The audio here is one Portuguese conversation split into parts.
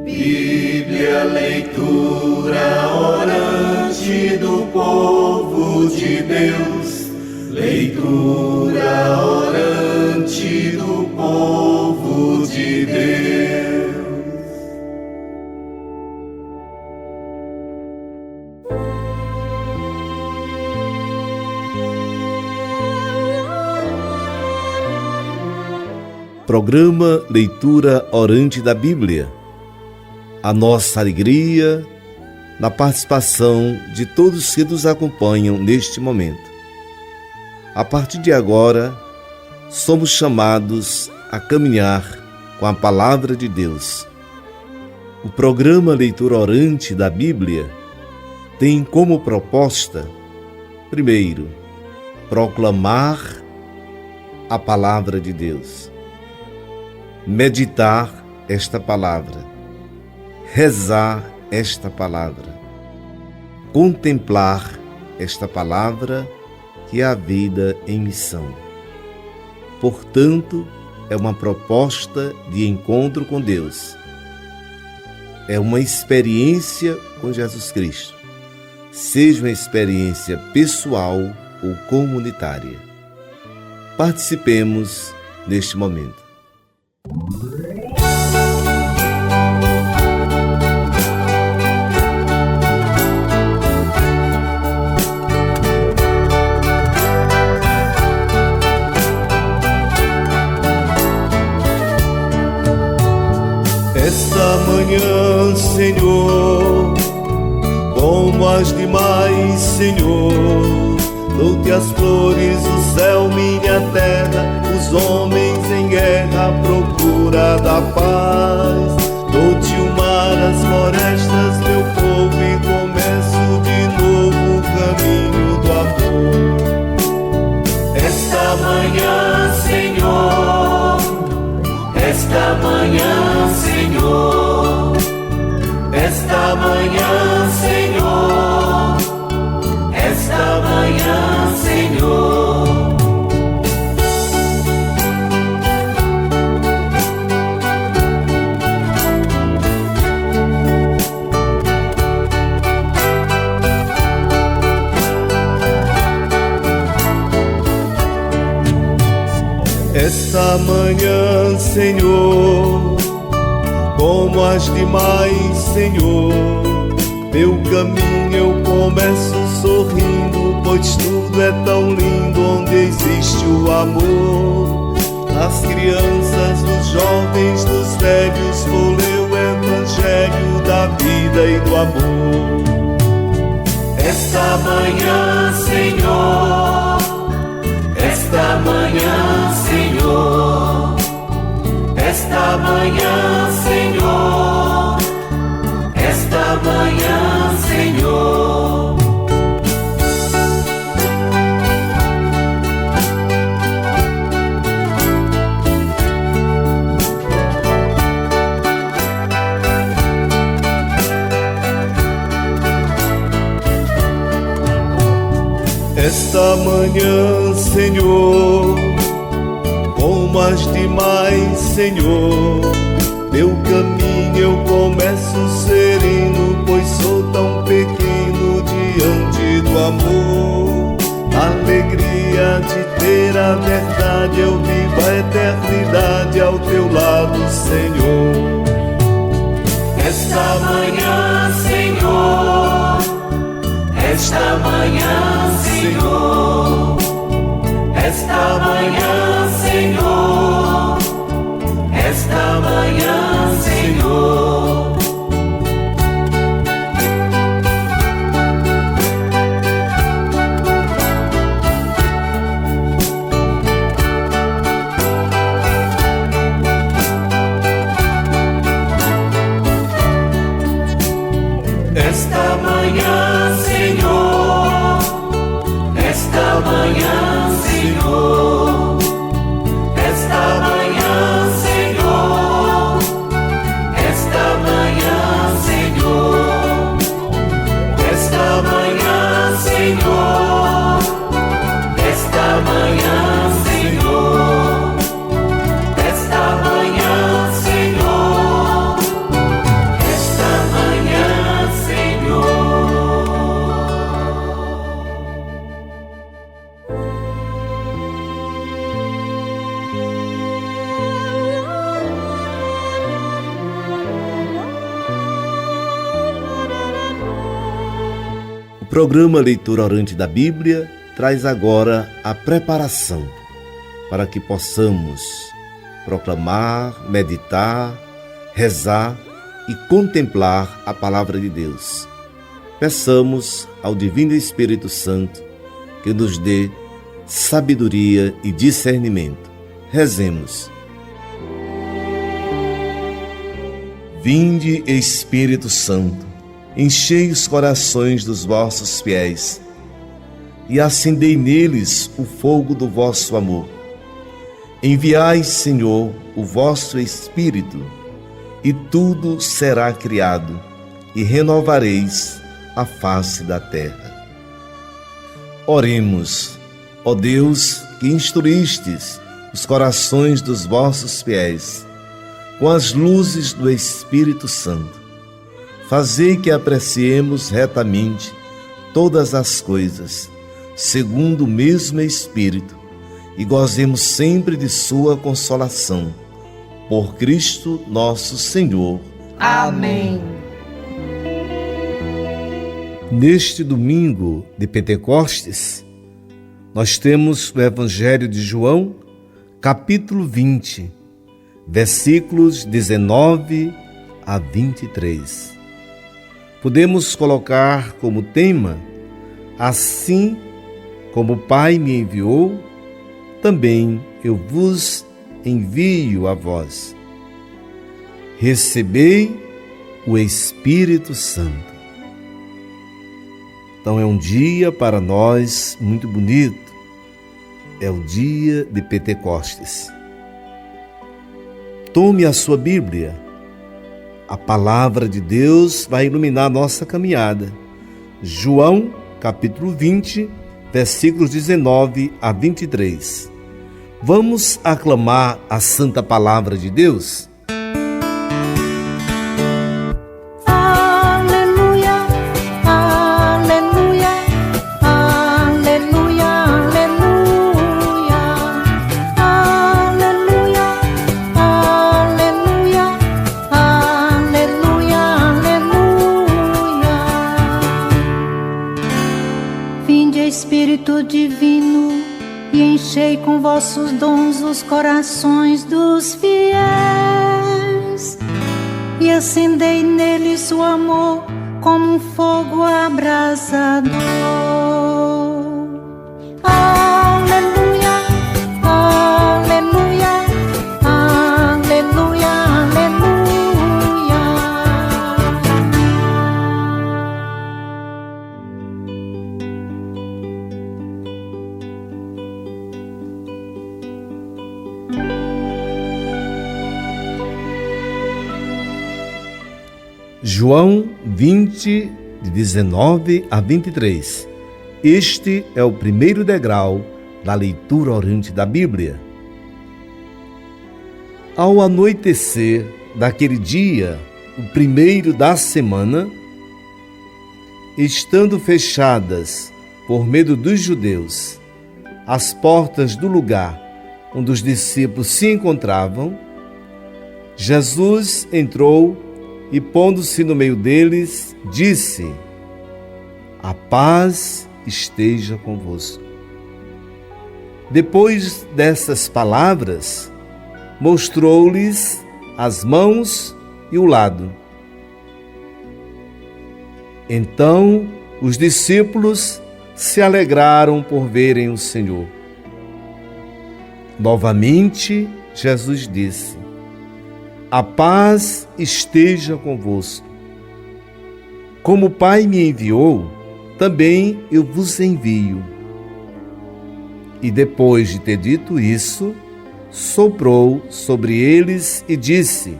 Bíblia, leitura orante do povo de Deus. Leitura orante do povo de Deus. Programa Leitura Orante da Bíblia. A nossa alegria na participação de todos que nos acompanham neste momento. A partir de agora, somos chamados a caminhar com a Palavra de Deus. O programa Leitura Orante da Bíblia tem como proposta, primeiro, proclamar a Palavra de Deus. Meditar esta palavra, rezar esta palavra, contemplar esta palavra que é a vida em missão. Portanto, é uma proposta de encontro com Deus. É uma experiência com Jesus Cristo, seja uma experiência pessoal ou comunitária. Participemos neste momento. Esta manhã, Senhor, como as demais, Senhor, dou-te as flores, o céu, minha terra, os homens em guerra à procura da paz. Dou-te o mar, as florestas, meu povo, e começo de novo o caminho do amor. Esta manhã, Senhor, esta manhã, Senhor, esta manhã, Senhor, esta manhã, Senhor. Esta manhã, Senhor, como as demais, Senhor, meu caminho eu começo sorrindo, pois tudo é tão lindo onde existe o amor. As crianças, dos jovens, dos velhos, vou ler o evangelho da vida e do amor. Esta manhã, Senhor, esta manhã, Senhor, esta manhã, Senhor, esta manhã, Senhor. Esta manhã, Senhor, como as demais, Senhor, meu caminho eu começo sereno, pois sou tão pequeno diante do amor. Alegria de ter a verdade, eu vivo a eternidade ao teu lado, Senhor. Esta manhã, Senhor, esta manhã, Senhor, esta manhã, Senhor, esta manhã, Senhor. Esta manhã, Senhor, esta manhã, Senhor, esta manhã, Senhor, esta manhã, Senhor, esta manhã, Senhor, esta manhã, Senhor, esta manhã, Senhor, programa Leitura Orante da Bíblia traz agora a preparação para que possamos proclamar, meditar, rezar e contemplar a Palavra de Deus. Peçamos ao Divino Espírito Santo que nos dê sabedoria e discernimento. Rezemos. Vinde, Espírito Santo, enchei os corações dos vossos fiéis e acendei neles o fogo do vosso amor. Enviai, Senhor, o vosso Espírito, e tudo será criado, e renovareis a face da terra. Oremos, ó Deus, que instruístes os corações dos vossos fiéis com as luzes do Espírito Santo. Fazei que apreciemos retamente todas as coisas, segundo o mesmo Espírito, e gozemos sempre de sua consolação. Por Cristo nosso Senhor. Amém. Neste domingo de Pentecostes, nós temos o Evangelho de João, capítulo 20, versículos 19 a 23. Podemos colocar como tema: assim como o Pai me enviou, também eu vos envio a vós. Recebei o Espírito Santo. Então é um dia para nós muito bonito. É o dia de Pentecostes. Tome a sua Bíblia. A palavra de Deus vai iluminar nossa caminhada. João, capítulo 20, versículos 19 a 23. Vamos aclamar a santa palavra de Deus? Aleluia, aleluia, aleluia, aleluia, aleluia, aleluia, aleluia. Vinde, Espírito Divino, e enchei com vossos dons os corações dos fiéis, e acendei neles o amor como um fogo abrasador. Aleluia, aleluia, aleluia, aleluia. João 20, de 19 a 23. Este é o primeiro degrau da leitura orante da Bíblia. Ao anoitecer daquele dia, o primeiro da semana, estando fechadas, por medo dos judeus, as portas do lugar onde os discípulos se encontravam, Jesus entrou e, pondo-se no meio deles, disse: a paz esteja convosco. Depois dessas palavras, mostrou-lhes as mãos e o lado. Então os discípulos se alegraram por verem o Senhor. Novamente Jesus disse: a paz esteja convosco. Como o Pai me enviou, também eu vos envio. E depois de ter dito isso, soprou sobre eles e disse: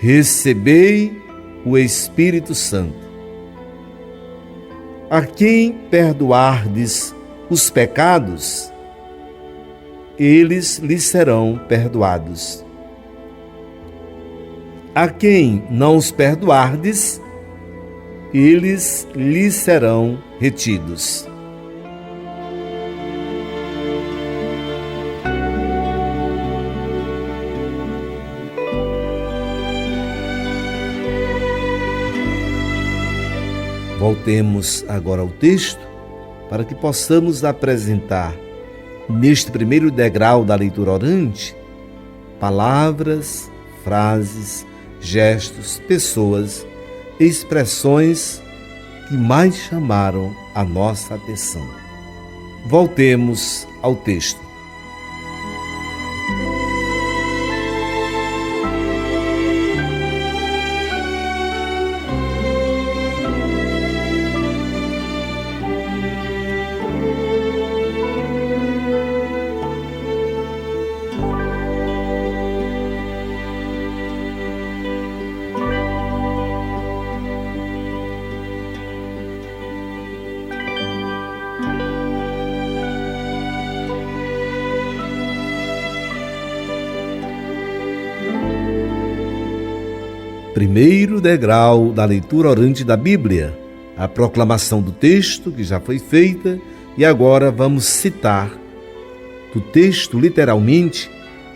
recebei o Espírito Santo. A quem perdoardes os pecados, eles lhes serão perdoados. A quem não os perdoardes, eles lhes serão retidos. Voltemos agora ao texto para que possamos apresentar, neste primeiro degrau da leitura orante, palavras, frases, gestos, pessoas, expressões que mais chamaram a nossa atenção. Voltemos ao texto. Primeiro degrau da leitura orante da Bíblia, a proclamação do texto que já foi feita, e agora vamos citar do texto literalmente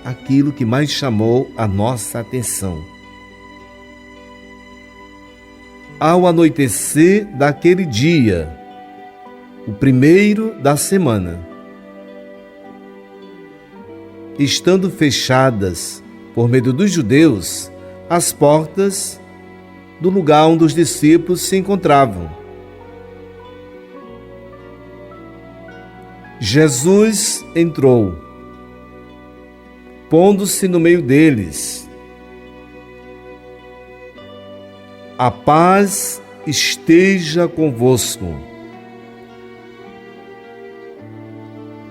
aquilo que mais chamou a nossa atenção. Ao anoitecer daquele dia, o primeiro da semana, estando fechadas por medo dos judeus as portas do lugar onde os discípulos se encontravam, Jesus entrou, pondo-se no meio deles. A paz esteja convosco.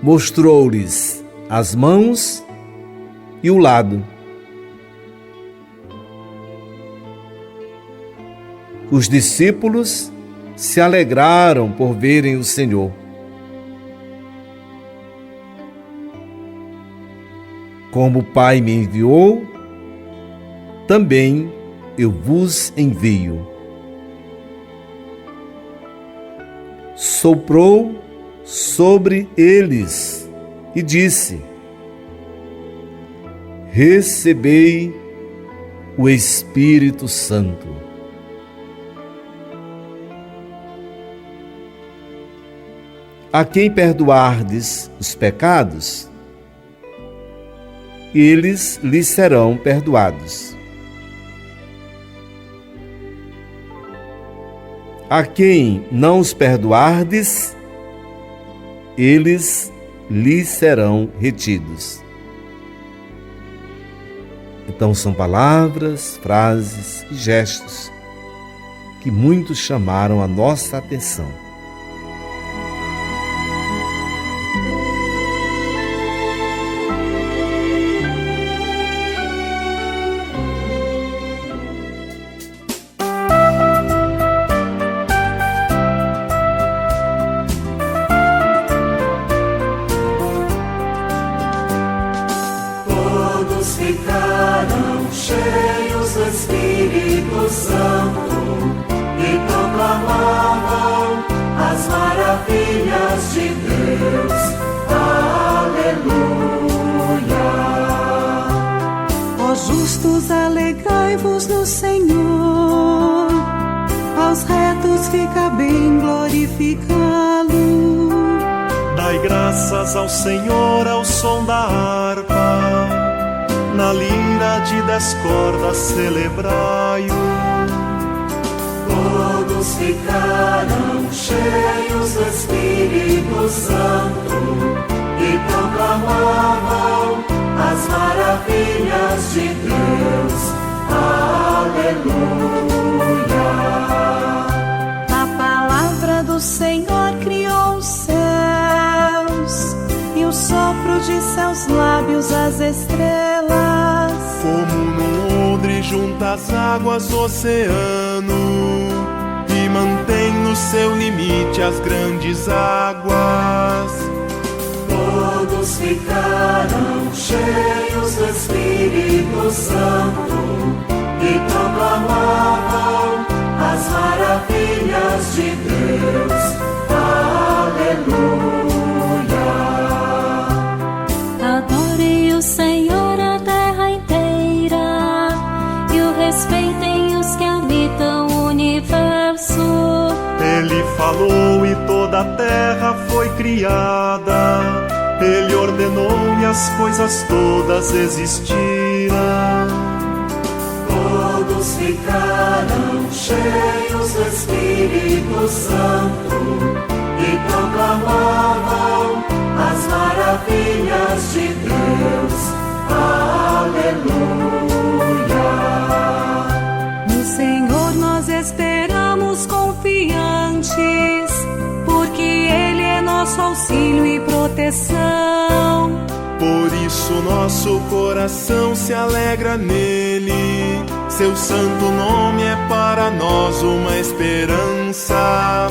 Mostrou-lhes as mãos e o lado. Os discípulos se alegraram por verem o Senhor. Como o Pai me enviou, também eu vos envio. Soprou sobre eles e disse: recebei o Espírito Santo. A quem perdoardes os pecados, eles lhes serão perdoados. A quem não os perdoardes, eles lhes serão retidos. Então são palavras, frases e gestos que muitos chamaram a nossa atenção. Ficaram cheios do Espírito Santo e proclamavam as maravilhas de Deus. Aleluia! Ó justos, alegrai-vos no Senhor, aos retos fica bem glorificá-lo. Dai graças ao Senhor ao som da harpa, na lira de 10 cordas celebrai-o. Todos ficaram cheios do Espírito Santo e proclamavam as maravilhas de Deus. Aleluia! A palavra do Senhor criou os céus e o sopro de seus lábios as estrelas. Como num odre junta as águas do oceano e mantém no seu limite as grandes águas. Todos ficaram cheios do Espírito Santo e proclamavam as maravilhas de Deus. Aleluia! Adore o Senhor a terra inteira e o respeitem os que habitam o universo. e toda a terra foi criada. Ele ordenou e as coisas todas existiram. Todos ficaram cheios do Espírito Santo e proclamavam as maravilhas de Deus. Aleluia. No Senhor nós esperamos confiantes, porque Ele é nosso auxílio e proteção. Por isso nosso coração se alegra nele. Seu santo nome é para nós uma esperança.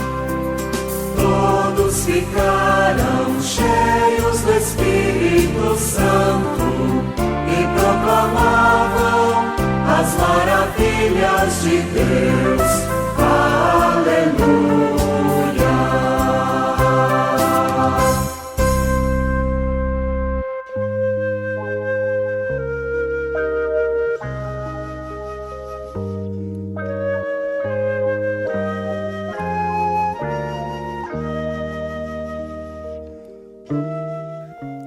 Todos ficaram cheios do Espírito Santo e proclamavam as maravilhas de Deus. Aleluia.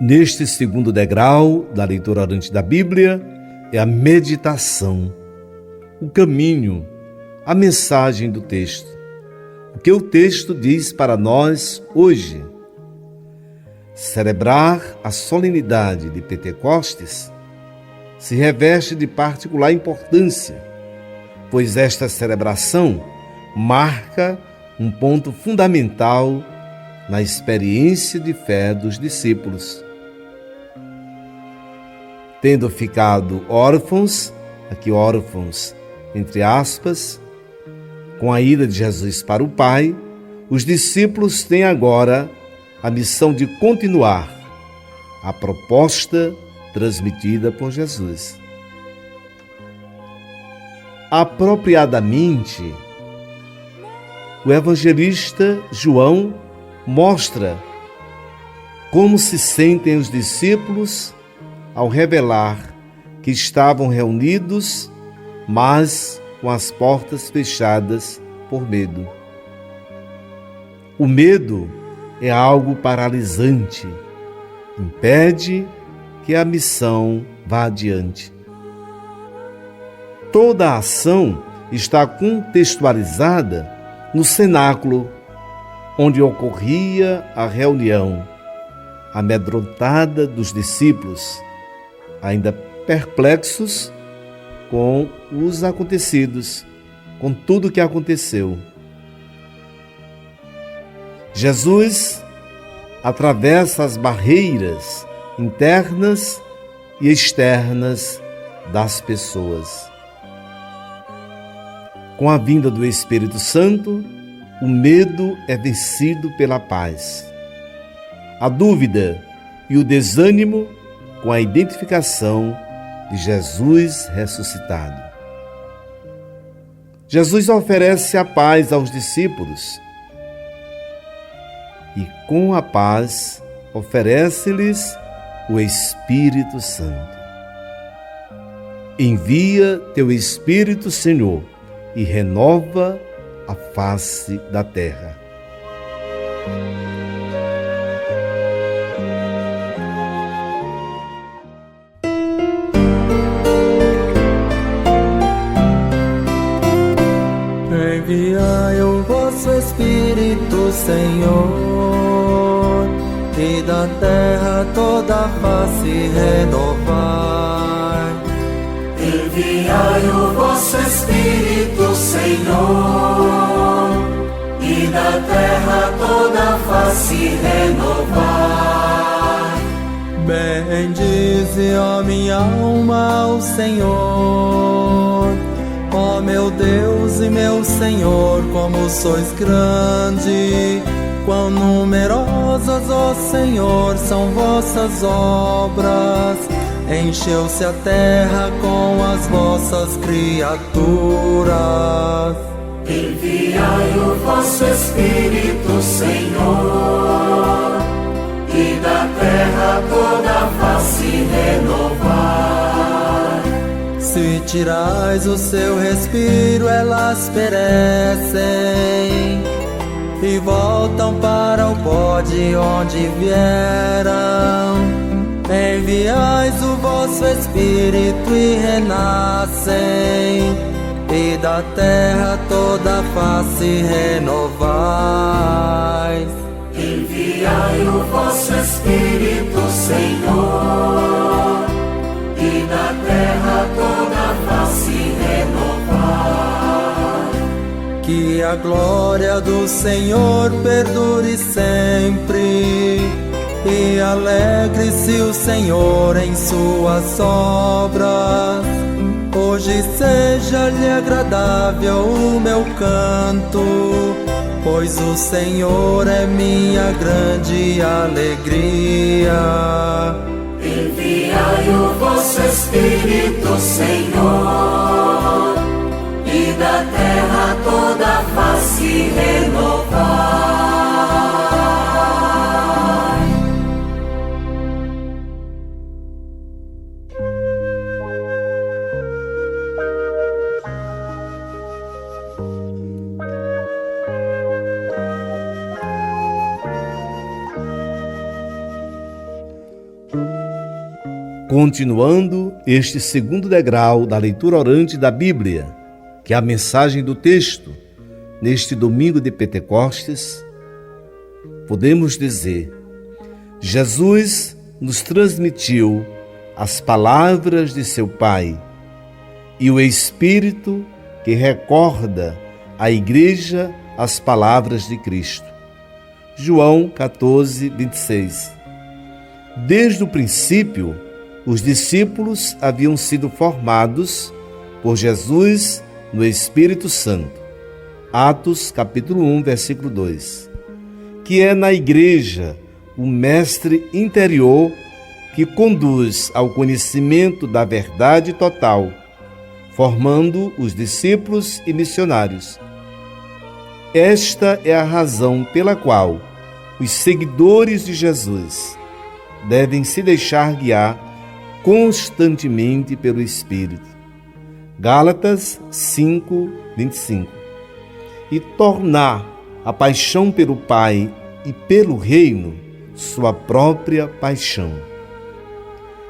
Neste segundo degrau da leitura orante da Bíblia é a meditação, o caminho, a mensagem do texto. O que o texto diz para nós hoje? Celebrar a solenidade de Pentecostes se reveste de particular importância, pois esta celebração marca um ponto fundamental na experiência de fé dos discípulos. Tendo ficado órfãos, aqui órfãos entre aspas, com a ida de Jesus para o Pai, os discípulos têm agora a missão de continuar a proposta transmitida por Jesus. Apropriadamente, o evangelista João mostra como se sentem os discípulos ao revelar que estavam reunidos, mas com as portas fechadas por medo. O medo é algo paralisante, impede que a missão vá adiante. Toda a ação está contextualizada no cenáculo onde ocorria a reunião amedrontada dos discípulos, ainda perplexos com os acontecidos, com tudo o que aconteceu. Jesus atravessa as barreiras internas e externas das pessoas. Com a vinda do Espírito Santo, o medo é vencido pela paz. A dúvida e o desânimo com a identificação de Jesus ressuscitado. Jesus oferece a paz aos discípulos e, com a paz, oferece-lhes o Espírito Santo. Envia teu Espírito, Senhor, e renova a face da terra. Enviai o vosso Espírito, Senhor, e da terra toda a face renovar. Enviai o vosso Espírito, Senhor, e da terra toda a face renovar. Bendize, ó minha alma, ao Senhor. Ó meu Deus e meu Senhor, como sois grande, quão numerosas, ó Senhor, são vossas obras. Encheu-se a terra com as vossas criaturas. Enviai o vosso Espírito, Senhor, e da terra toda a face renovar. Se tirais o seu respiro, elas perecem. e voltam para o pó de onde vieram. Enviais o vosso Espírito e renascem, e da terra toda a face renovais. Enviai o vosso Espírito, Senhor, e da terra toda a face renovai. Que a glória do Senhor perdure sempre, e alegre-se o Senhor em suas obras. Hoje seja-lhe agradável o meu canto, pois o Senhor é minha grande alegria. Enviai o vosso Espírito, Senhor, e da terra toda a face renovai. Continuando este segundo degrau da leitura orante da Bíblia, que é a mensagem do texto, neste domingo de Pentecostes, podemos dizer: Jesus nos transmitiu as palavras de seu Pai e o Espírito que recorda à Igreja as palavras de Cristo. João 14, 26. Desde o princípio, os discípulos haviam sido formados por Jesus no Espírito Santo. Atos capítulo 1, versículo 2. Que é na igreja o mestre interior que conduz ao conhecimento da verdade total, formando os discípulos e missionários. Esta é a razão pela qual os seguidores de Jesus devem se deixar guiar constantemente pelo Espírito. Gálatas 5, 25. E tornar a paixão pelo Pai e pelo Reino sua própria paixão.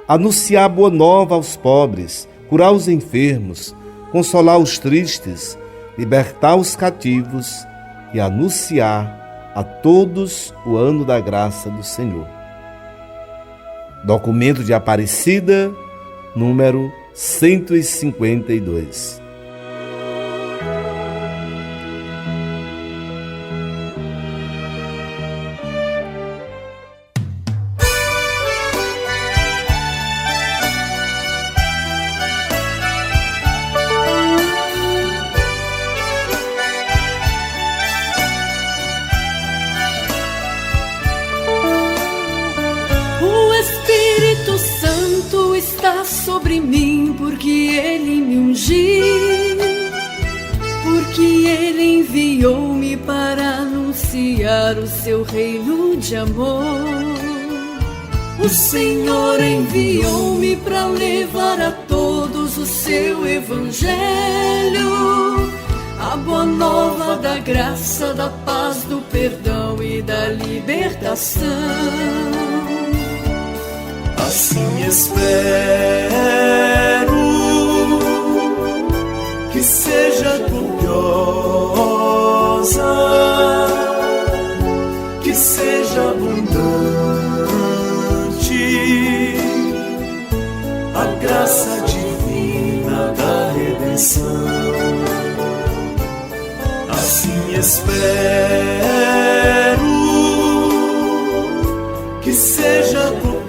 Anunciar boa nova aos pobres, curar os enfermos, consolar os tristes, libertar os cativos e anunciar a todos o ano da graça do Senhor. Documento de Aparecida, número 152. Sobre mim, porque Ele me ungiu, porque Ele enviou-me para anunciar o seu reino de amor. O Senhor enviou-me para levar a todos o seu evangelho, a boa nova da graça, da paz, do perdão e da libertação. Assim espero que seja gloriosa, que seja abundante a graça divina da redenção. Assim espero que seja gloriosa,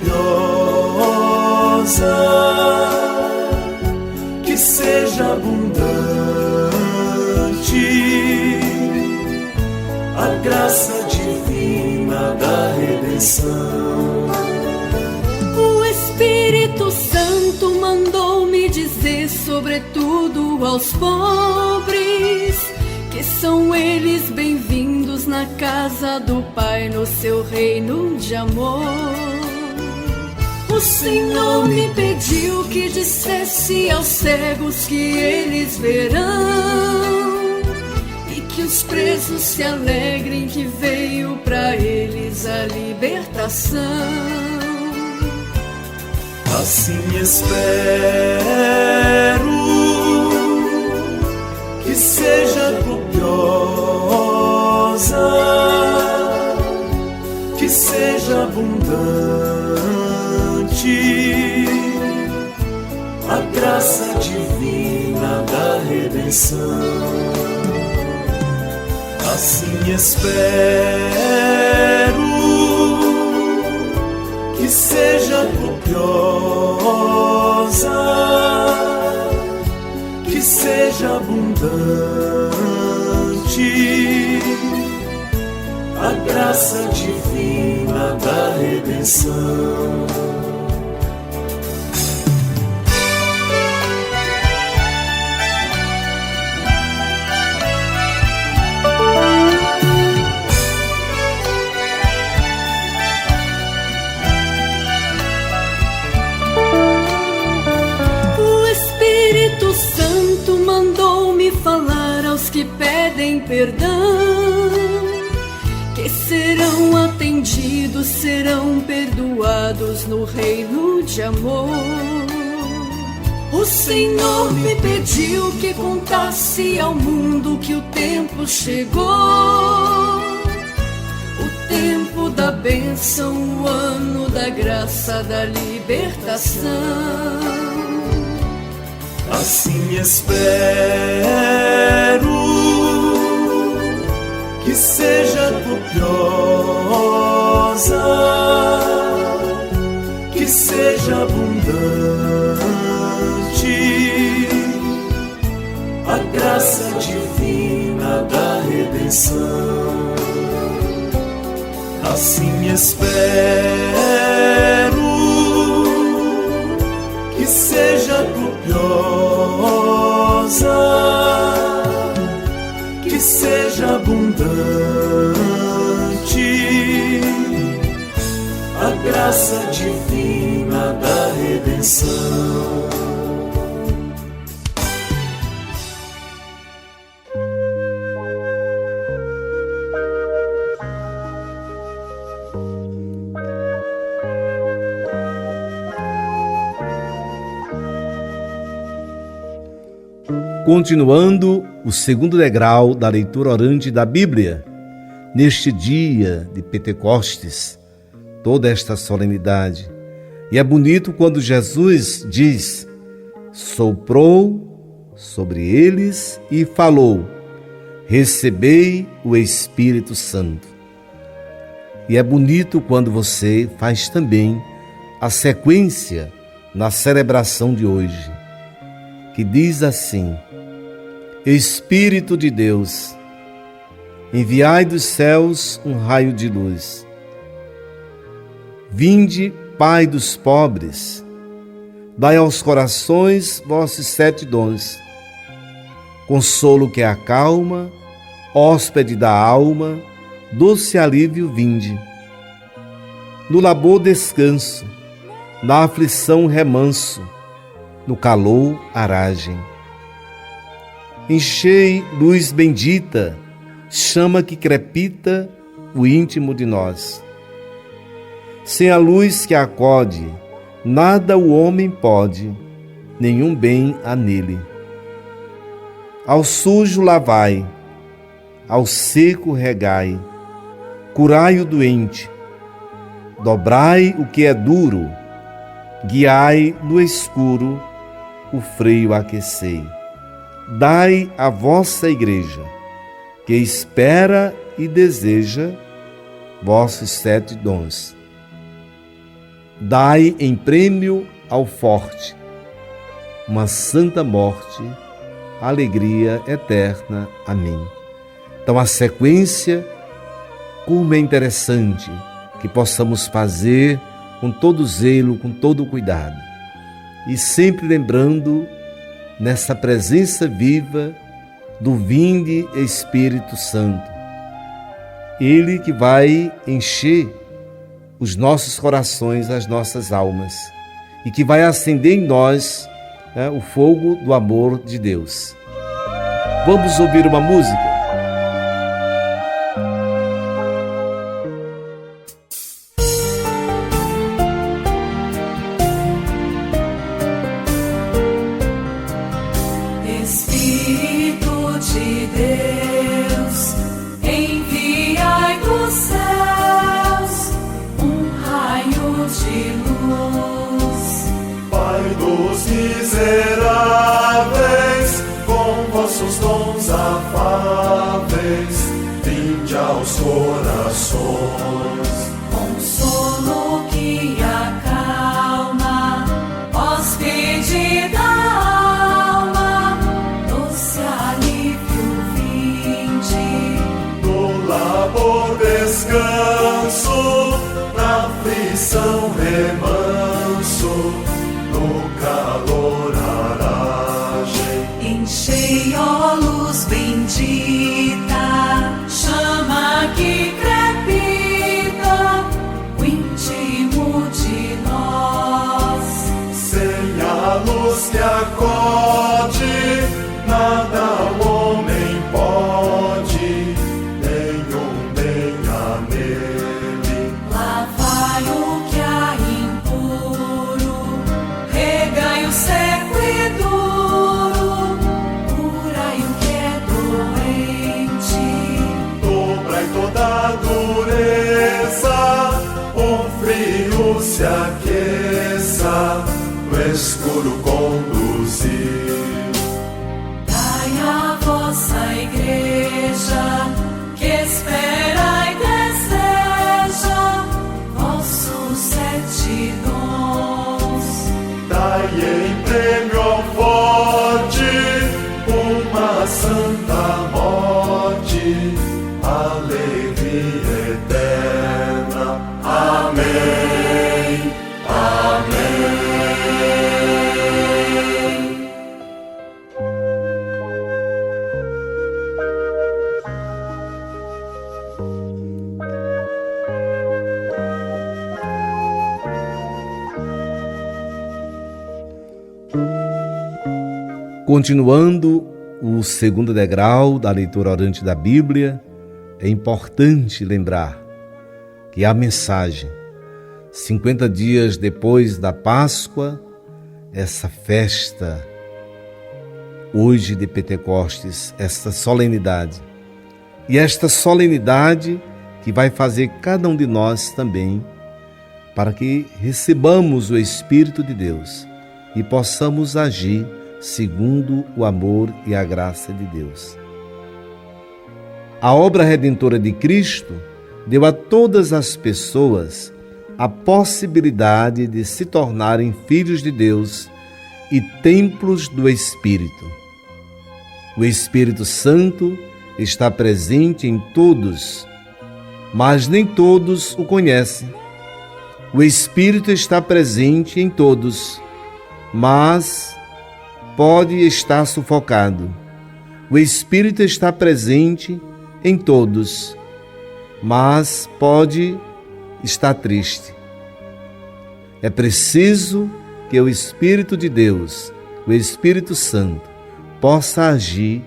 que seja abundante a graça divina da redenção. O Espírito Santo mandou-me dizer, sobretudo aos pobres, que são eles bem-vindos na casa do Pai, no seu reino de amor. O Senhor me pediu que dissesse aos cegos que eles verão, e que os presos se alegrem que veio pra eles a libertação. Assim espero que seja copiosa, que seja abundante a graça divina da redenção. Assim espero que seja copiosa, que seja abundante a graça divina da redenção. Mandou-me falar aos que pedem perdão, que serão atendidos, serão perdoados no reino de amor. O Senhor me pediu que contasse ao mundo que o tempo chegou, o tempo da bênção, o ano da graça, da libertação. Assim espero que seja copiosa, que seja abundante a graça divina da redenção. Assim espero que seja copiosa, que seja abundante a graça divina da redenção. Continuando o segundo degrau da leitura orante da Bíblia, neste dia de Pentecostes, toda esta solenidade. E é bonito quando Jesus diz: soprou sobre eles e falou: recebei o Espírito Santo. E é bonito quando você faz também a sequência na celebração de hoje, que diz assim: Espírito de Deus, enviai dos céus um raio de luz. Vinde, Pai dos pobres, dai aos corações vossos 7 dons. Consolo que acalma, hóspede da alma, doce alívio vinde. No labor descanso, na aflição remanso, no calor aragem. Enchei luz bendita, chama que crepita o íntimo de nós. Sem a luz que acode, nada o homem pode, nenhum bem há nele. Ao sujo lavai, ao seco regai, curai o doente, dobrai o que é duro, guiai no escuro, o freio aquecei. Dai à vossa igreja, que espera e deseja vossos 7 dons. Dai em prêmio ao forte uma santa morte, alegria eterna. Amém. Então a sequência, como é interessante que possamos fazer com todo zelo, com todo cuidado, e sempre lembrando nessa presença viva do vinde Espírito Santo. Ele que vai encher os nossos corações, as nossas almas, e que vai acender em nós o fogo do amor de Deus. Vamos ouvir uma música? de luz. Pai dos miseráveis, com vossos dons afáveis, vinde aos corações. Consolo que acalma, hóspede da alma, doce alívio vinde. No labor descanso, na aflição remanso, no calor aragem. Enchei, ó luz bendita, chama que crepita, o íntimo de nós. Sem a luz que acode, nada o homem pode, nenhum bem há nele. Lavai o que há impuro, regai o seco e duro, curai o que é doente. Dobrai toda a dureza, o frio se aqueça, no escuro conduzir. Dai a vossa igreja, que espera e deseja vossos 7 dons. Dai em prêmio ao forte uma santa morte, alegria eterna. Amém. Amém. Continuando o segundo degrau da leitura orante da Bíblia, é importante lembrar que a mensagem, 50 dias depois da Páscoa, essa festa, hoje de Pentecostes, esta solenidade. E esta solenidade que vai fazer cada um de nós também, para que recebamos o Espírito de Deus e possamos agir segundo o amor e a graça de Deus. A obra redentora de Cristo deu a todas as pessoas a possibilidade de se tornarem filhos de Deus e templos do Espírito. O Espírito Santo está presente em todos, mas nem todos o conhecem. O Espírito está presente em todos, mas pode estar sufocado. O Espírito está presente em todos, mas pode estar triste. É preciso que o Espírito de Deus, o Espírito Santo, possa agir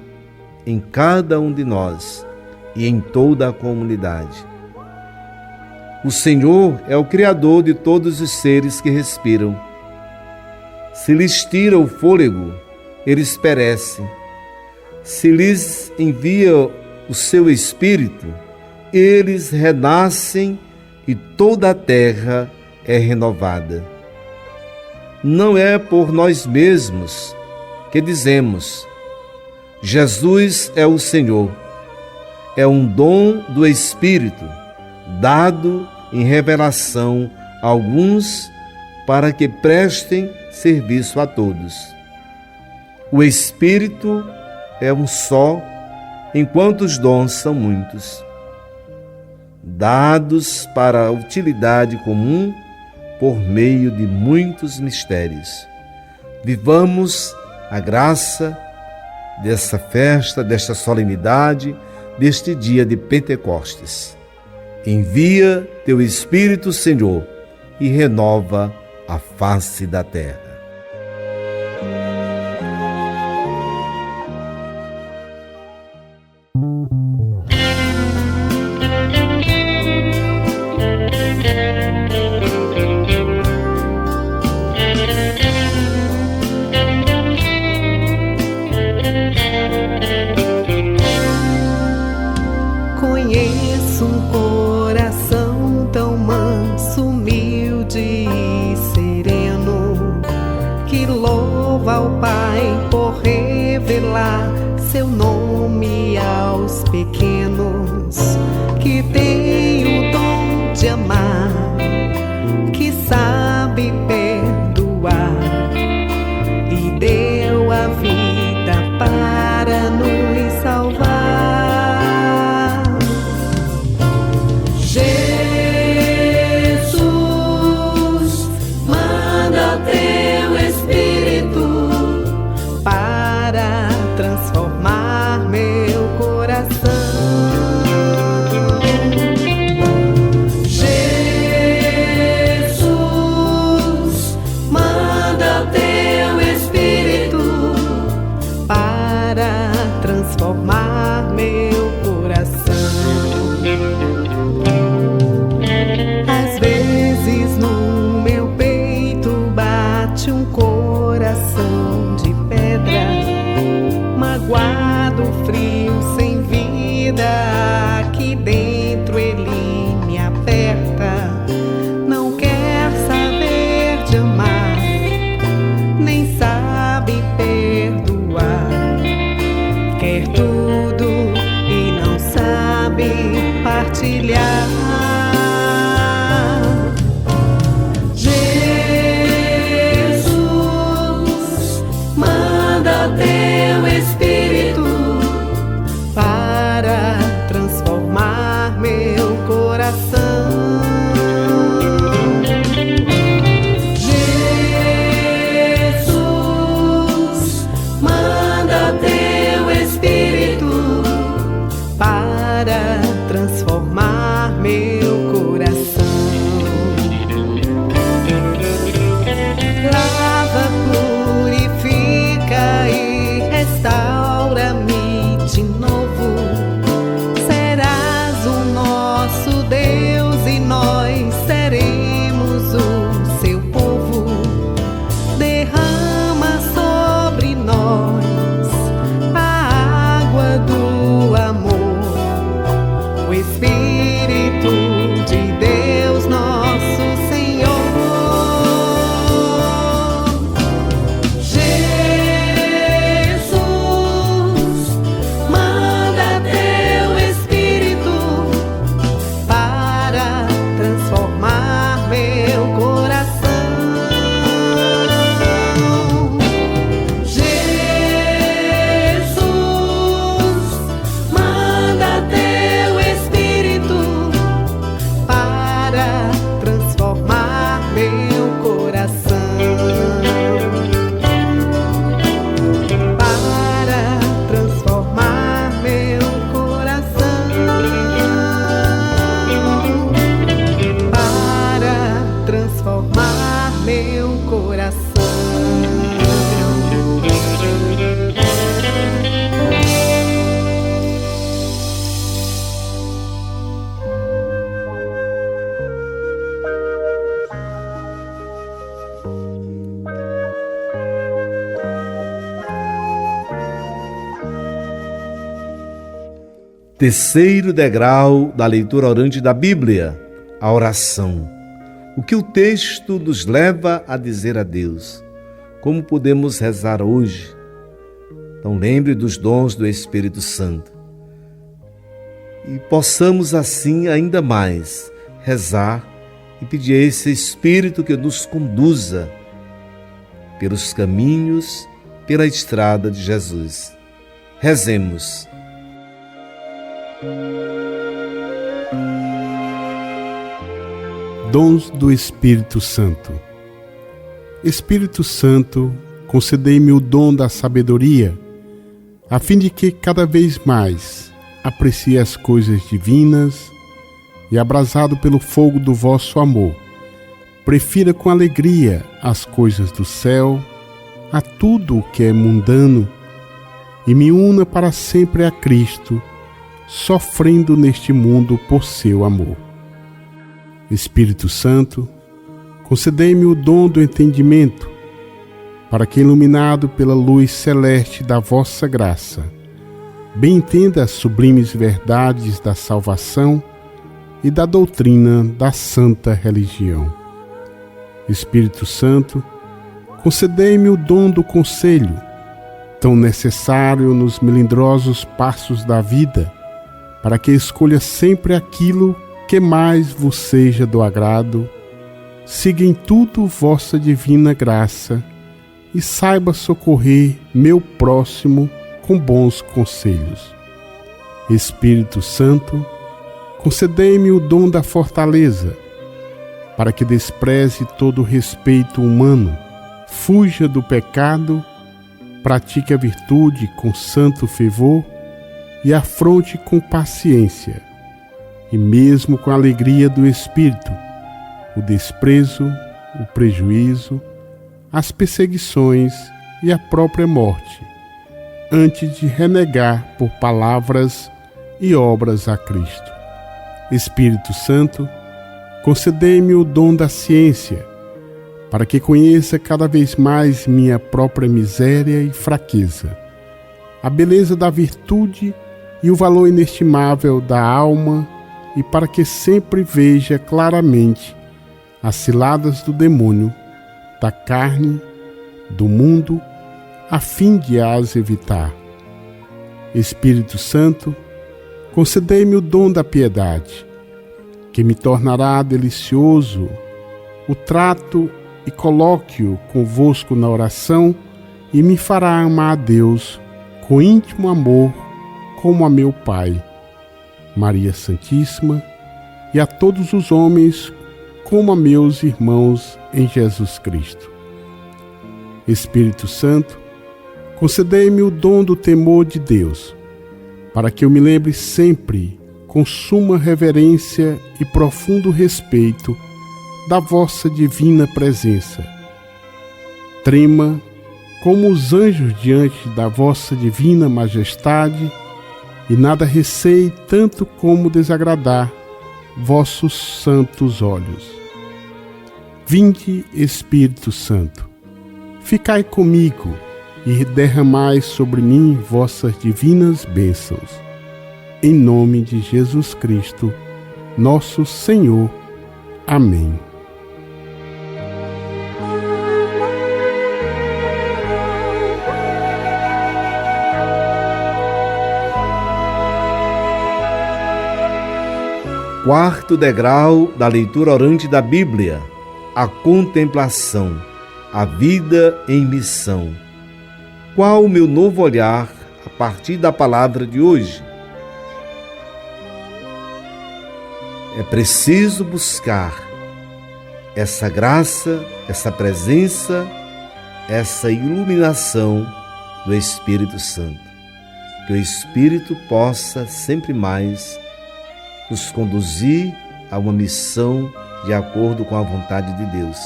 em cada um de nós e em toda a comunidade. O Senhor é o Criador de todos os seres que respiram. Se lhes tira o fôlego, eles perecem. Se lhes envia o seu Espírito, eles renascem e toda a terra é renovada. Não é por nós mesmos que dizemos: Jesus é o Senhor. É um dom do Espírito, dado em revelação a alguns para que prestem serviço a todos. O Espírito é um só, enquanto os dons são muitos, dados para a utilidade comum por meio de muitos mistérios. Vivamos a graça dessa festa, desta solenidade, deste dia de Pentecostes. Envia teu Espírito, Senhor, e renova a face da terra. Conheço um coração tão manso, humilde transformar meu coração. Terceiro degrau da leitura orante da Bíblia, a oração. O que o texto nos leva a dizer a Deus? Como podemos rezar hoje? Então lembre dos dons do Espírito Santo. E possamos assim ainda mais rezar e pedir a esse Espírito que nos conduza pelos caminhos, pela estrada de Jesus. Rezemos. Dons do Espírito Santo. Espírito Santo, concedei-me o dom da sabedoria, a fim de que cada vez mais aprecie as coisas divinas e, abrasado pelo fogo do vosso amor, prefira com alegria as coisas do céu a tudo o que é mundano e me una para sempre a Cristo, sofrendo neste mundo por seu amor. Espírito Santo, concedei-me o dom do entendimento, para que, iluminado pela luz celeste da vossa graça, bem entenda as sublimes verdades da salvação e da doutrina da santa religião. Espírito Santo, concedei-me o dom do conselho, tão necessário nos melindrosos passos da vida, para que escolha sempre aquilo que mais vos seja do agrado, siga em tudo vossa divina graça e saiba socorrer meu próximo com bons conselhos. Espírito Santo, concedei-me o dom da fortaleza, para que despreze todo respeito humano, fuja do pecado, pratique a virtude com santo fervor e afronte com paciência, e mesmo com a alegria do Espírito, o desprezo, o prejuízo, as perseguições e a própria morte, antes de renegar por palavras e obras a Cristo. Espírito Santo, concedei-me o dom da ciência, para que conheça cada vez mais minha própria miséria e fraqueza, a beleza da virtude e o valor inestimável da alma, e para que sempre veja claramente as ciladas do demônio, da carne, do mundo, a fim de as evitar. Espírito Santo, concedei-me o dom da piedade, que me tornará delicioso o trato e colóquio convosco na oração e me fará amar a Deus com íntimo amor como a meu Pai, Maria Santíssima, e a todos os homens como a meus irmãos em Jesus Cristo. Espírito Santo, concedei-me o dom do temor de Deus, para que eu me lembre sempre, com suma reverência e profundo respeito, da vossa divina presença. Trema como os anjos diante da vossa divina majestade, e nada receie tanto como desagradar vossos santos olhos. Vinde, Espírito Santo, ficai comigo e derramai sobre mim vossas divinas bênçãos. Em nome de Jesus Cristo, nosso Senhor. Amém. Quarto degrau da leitura orante da Bíblia, a contemplação, a vida em missão. Qual o meu novo olhar a partir da palavra de hoje? É preciso buscar essa graça, essa presença, essa iluminação do Espírito Santo. Que o Espírito possa sempre mais nos conduzir a uma missão de acordo com a vontade de Deus.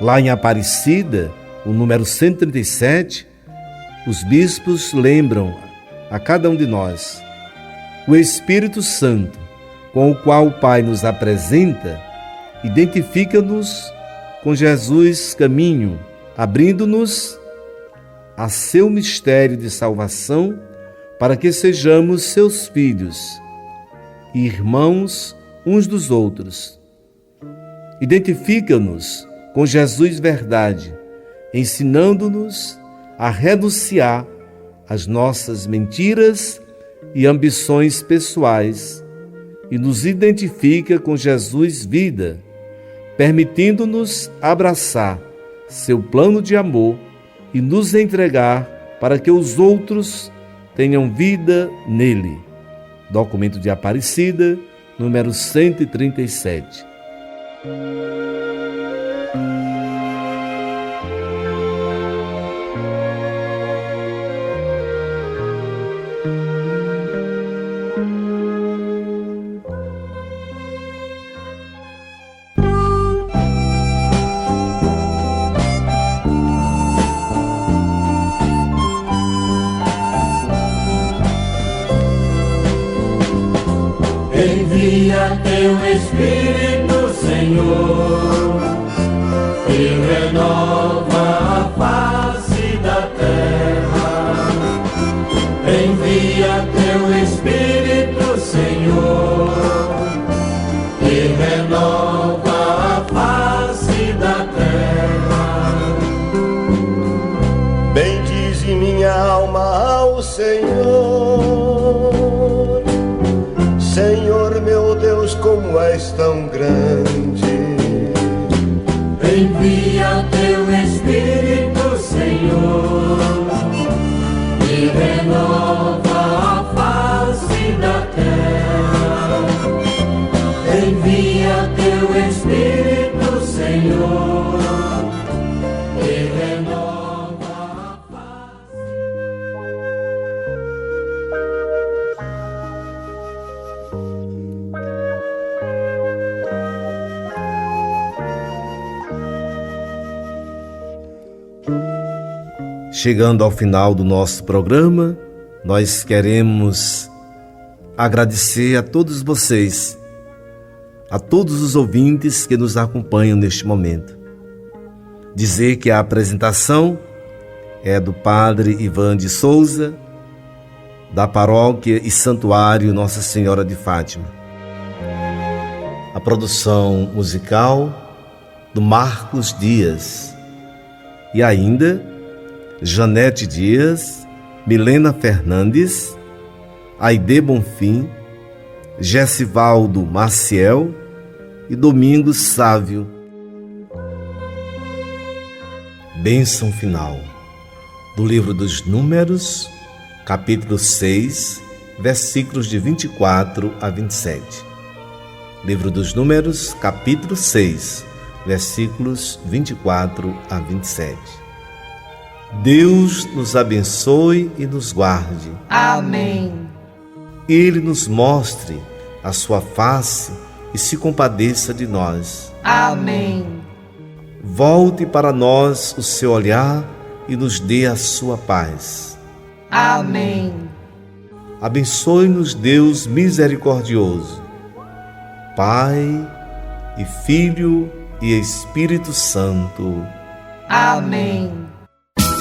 Lá em Aparecida, o número 137, os bispos lembram a cada um de nós o Espírito Santo, com o qual o Pai nos apresenta, identifica-nos com Jesus caminho, abrindo-nos a seu mistério de salvação, para que sejamos seus filhos e irmãos uns dos outros. Identifica-nos com Jesus verdade, ensinando-nos a renunciar às nossas mentiras e ambições pessoais, e nos identifica com Jesus vida, permitindo-nos abraçar seu plano de amor e nos entregar para que os outros tenham vida nele. Documento de Aparecida, número 137. Envia teu Espírito, Senhor, e renova a face da terra. Envia teu Espírito, Senhor, e renova a face da terra. Bendize minha alma ao Senhor. Senhor meu Deus, como és tão grande. Envia teu Espírito, Senhor, e renova a face da terra. Envia teu Espírito, Senhor, e renova a face. Chegando ao final do nosso programa, nós queremos agradecer a todos vocês, a todos os ouvintes que nos acompanham neste momento. Dizer que a apresentação é do Padre Ivan de Souza, da Paróquia e Santuário Nossa Senhora de Fátima. A produção musical do Marcos Dias. E ainda Janete Dias, Milena Fernandes, Aide Bonfim, Gessivaldo Maciel e Domingos Sávio. Bênção final do livro dos Números, capítulo 6, versículos de 24 a 27. Livro dos Números, capítulo 6, versículos 24 a 27. Deus nos abençoe e nos guarde. Amém. Ele nos mostre a sua face e se compadeça de nós. Amém. Volte para nós o seu olhar e nos dê a sua paz. Amém. Abençoe-nos, Deus misericordioso, Pai e Filho e Espírito Santo. Amém.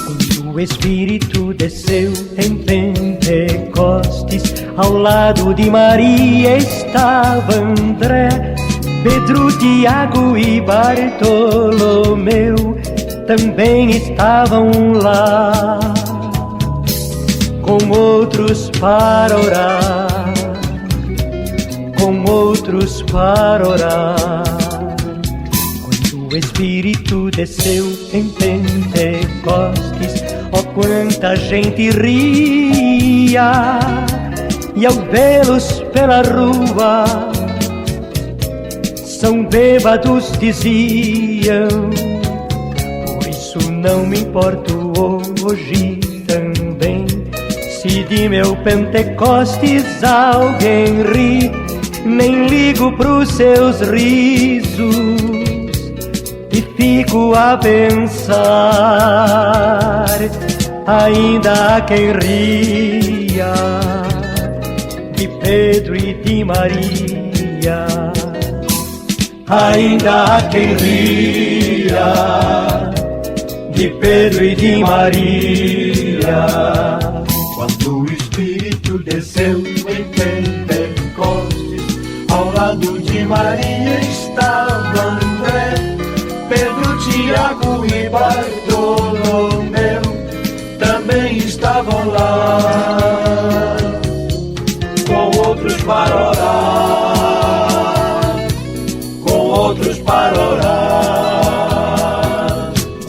Quando o Espírito desceu em Pentecostes, ao lado de Maria estava André, Pedro, Tiago e Bartolomeu também estavam lá, com outros para orar, com outros para orar. O Espírito desceu em Pentecostes, oh quanta gente ria, e ao vê-los pela rua, são bêbados diziam, por isso não me importo hoje também, se de meu Pentecostes alguém ri, nem ligo pros seus risos e fico a pensar. Ainda há quem ria de Pedro e de Maria. Ainda há quem ria de Pedro e de Maria. Quando o Espírito desceu em Pentecostes, ao lado de Maria estava André, Pedro, Tiago e Bartolomeu também estavam lá, com outros para orar, com outros para orar.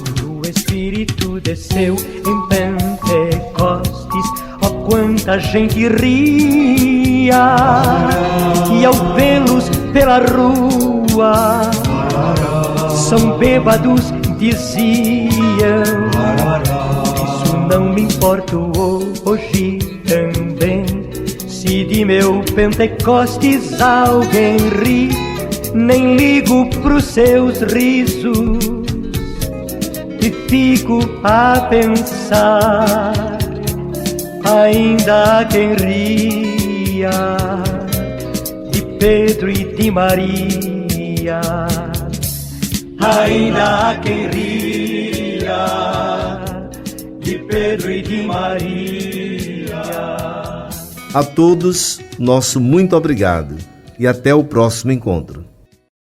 Quando o Espírito desceu em Pentecostes, ó quanta gente ria, e ao vê-los pela rua, são bêbados, diziam. Isso não me importo hoje também, se de meu Pentecostes alguém ri, nem ligo pros seus risos e fico a pensar. Ainda há quem ria de Pedro e de Maria. Ainda há quem ria de Pedro e de Maria. A todos, nosso muito obrigado e até o próximo encontro.